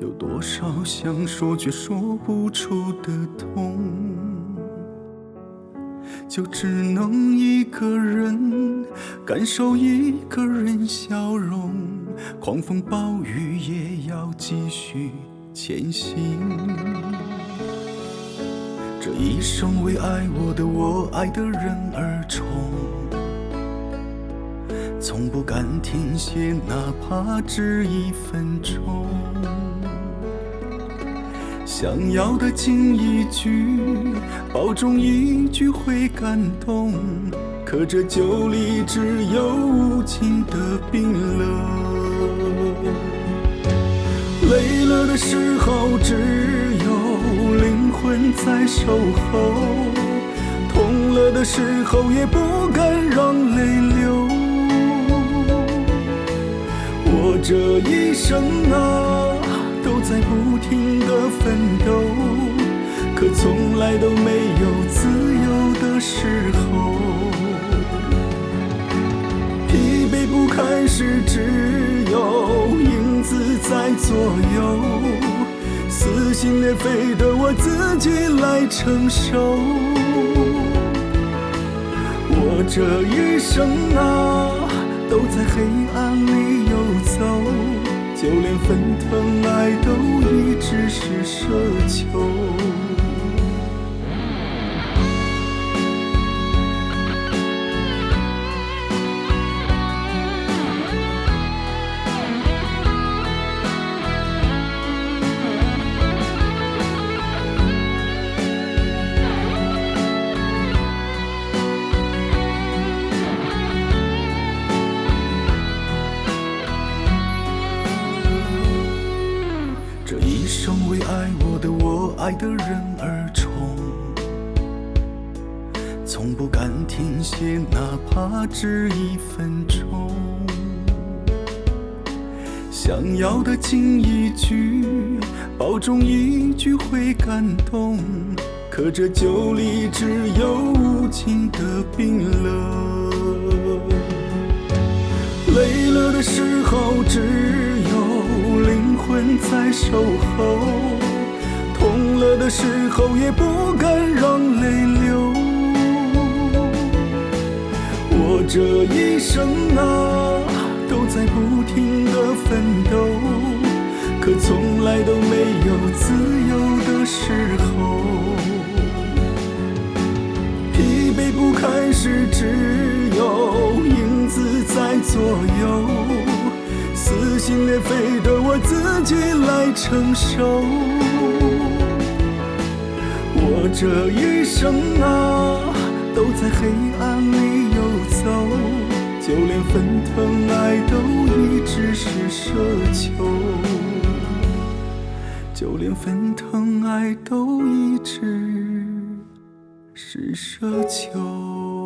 有多少想说却说不出的痛，就只能一个人感受一个人笑容，狂风暴雨也要继续前行。这一生为爱我的我爱的人而冲，从不敢停歇，哪怕只1分钟。想要的近一句，保重一句会感动，可这酒里只有无尽的冰冷。累了的时候，只有灵魂在守候，痛了的时候，也不敢让泪流。我这一生啊，都在不停地奋斗，可从来都没有自由的时候。疲惫不堪时，只有影子在左右，撕心裂肺的我自己来承受。我这一生啊，都在黑暗里游走，就连沸腾爱都一直是奢求。这一生为爱我的我爱的人而冲，从不敢停歇，哪怕只1分钟。想要的近一句，保重一句会感动，可这酒里只有无尽的冰冷。累了的时候，只有灵魂在守候，痛了的时候，也不敢让泪流。我这一生啊，都在不停地奋斗，可从来都没有自由的时候。疲惫不堪时，只有影子在左右，撕心裂肺的我自己来承受。我这一生啊，都在黑暗里游走，就连沸腾爱都一直是奢求，就连沸腾爱都一直是奢求。